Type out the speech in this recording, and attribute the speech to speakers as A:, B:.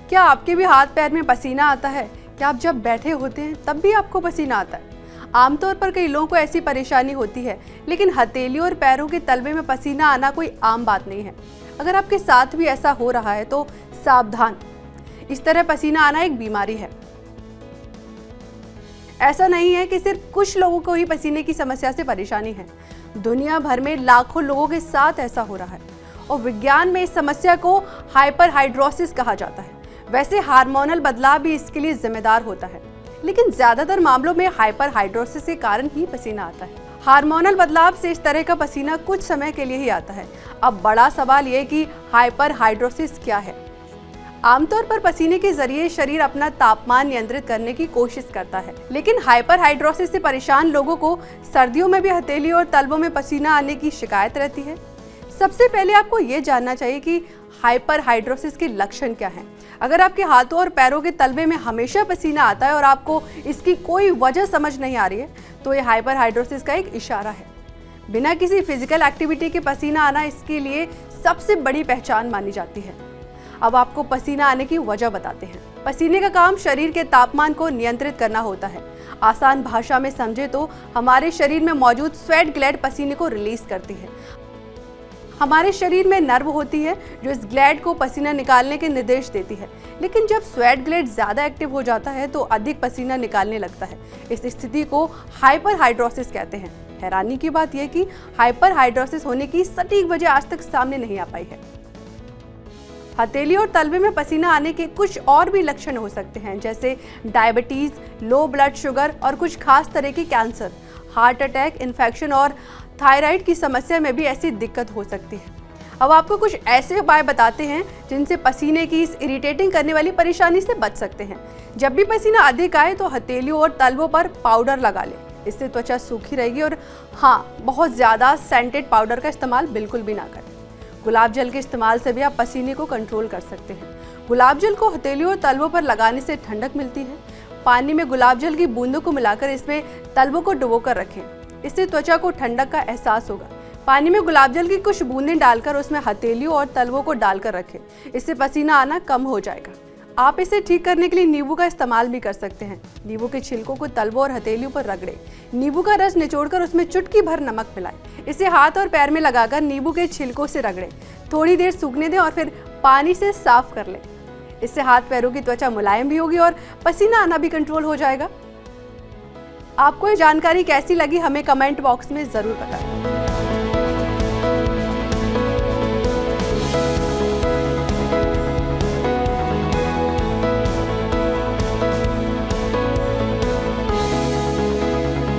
A: क्या आपके भी हाथ पैर में पसीना आता है? क्या आप जब बैठे होते हैं तब भी आपको पसीना आता है? आमतौर पर कई लोगों को ऐसी परेशानी होती है, लेकिन हथेली और पैरों के तलवे में पसीना आना कोई आम बात नहीं है। अगर आपके साथ भी ऐसा हो रहा है तो सावधान, इस तरह पसीना आना एक बीमारी है। ऐसा नहीं है कि सिर्फ कुछ लोगों को ही पसीने की समस्या से परेशानी है। दुनिया भर में लाखों लोगों के साथ ऐसा हो रहा है और विज्ञान में इस समस्या को हाइपरहाइड्रोसिस कहा जाता है। वैसे हार्मोनल बदलाव भी इसके लिए जिम्मेदार होता है, लेकिन ज्यादातर मामलों में हाइपरहाइड्रोसिस के कारण ही पसीना आता है। हार्मोनल बदलाव से इस तरह का पसीना कुछ समय के लिए ही आता है। अब बड़ा सवाल ये कि हाइपरहाइड्रोसिस क्या है। आमतौर पर पसीने के जरिए शरीर अपना तापमान नियंत्रित करने की कोशिश करता है, लेकिन हाइपरहाइड्रोसिस से परेशान लोगों को सर्दियों में भी हथेली और तलवों में पसीना आने की शिकायत रहती है। सबसे पहले आपको ये जानना चाहिए कि हाइपरहाइड्रोसिस के लक्षण क्या हैं। अगर आपके हाथों और पैरों के तलवे में हमेशा पसीना आता है और आपको इसकी कोई वजह समझ नहीं आ रही है, तो ये हाइपरहाइड्रोसिस का एक इशारा है। बिना किसी फिजिकल एक्टिविटी के पसीना आना इसके लिए सबसे बड़ी पहचान मानी जाती है। अब आपको पसीना आने की वजह बताते हैं। पसीने का काम शरीर के तापमान को नियंत्रित करना होता है। आसान भाषा में समझे तो हमारे शरीर में मौजूद स्वेट ग्लैंड पसीने को रिलीज करती है। हमारे शरीर में नर्व होती है जो इस ग्लैंड को पसीना निकालने के निर्देश देती है, लेकिन जब स्वेट ग्लैंड ज्यादा एक्टिव हो जाता है तो अधिक पसीना निकालने लगता है। इस स्थिति को हाइपरहाइड्रोसिस कहते हैं। हैरानी की बात यह कि हाइपरहाइड्रोसिस होने की सटीक वजह आज तक सामने नहीं आ पाई है। हथेली और तलवे में पसीना आने के कुछ और भी लक्षण हो सकते हैं, जैसे डायबिटीज, लो ब्लड शुगर और कुछ खास तरह की कैंसर, हार्ट अटैक, इन्फेक्शन और थायराइड की समस्या में भी ऐसी दिक्कत हो सकती है। अब आपको कुछ ऐसे उपाय बताते हैं जिनसे पसीने की इस इरिटेटिंग करने वाली परेशानी से बच सकते हैं। जब भी पसीना अधिक आए तो हथेलियों और तलवों पर पाउडर लगा लें, इससे त्वचा सूखी रहेगी। और हाँ, बहुत ज़्यादा सेंटेड पाउडर का इस्तेमाल बिल्कुल भी ना करें। गुलाब जल के इस्तेमाल से भी आप पसीने को कंट्रोल कर सकते हैं। गुलाब जल को हथेलियों और तलवों पर लगाने से ठंडक मिलती है। पानी में गुलाब जल की बूंदों को मिलाकर इसमें तलवों को डुबोकर रखें, इससे त्वचा को ठंडक का एहसास होगा। पानी में गुलाब जल की कुछ बूंदें डालकर उसमें हथेलियों और तलवों को डालकर रखें, इससे पसीना आना कम हो जाएगा। आप इसे ठीक करने के लिए नींबू का इस्तेमाल भी कर सकते हैं। नींबू के छिलकों को तलवों और हथेलियों पर रगड़ें। नींबू का रस निचोड़कर उसमें चुटकी भर नमक मिलाएं। इसे हाथ और पैर में लगाकर नींबू के छिलकों से रगड़ें। थोड़ी देर सूखने दें और फिर पानी से साफ कर लें। इससे हाथ पैरों की त्वचा मुलायम भी होगी और पसीना आना भी कंट्रोल हो जाएगा। आपको ये जानकारी कैसी लगी हमें कमेंट बॉक्स में जरूर बताएं।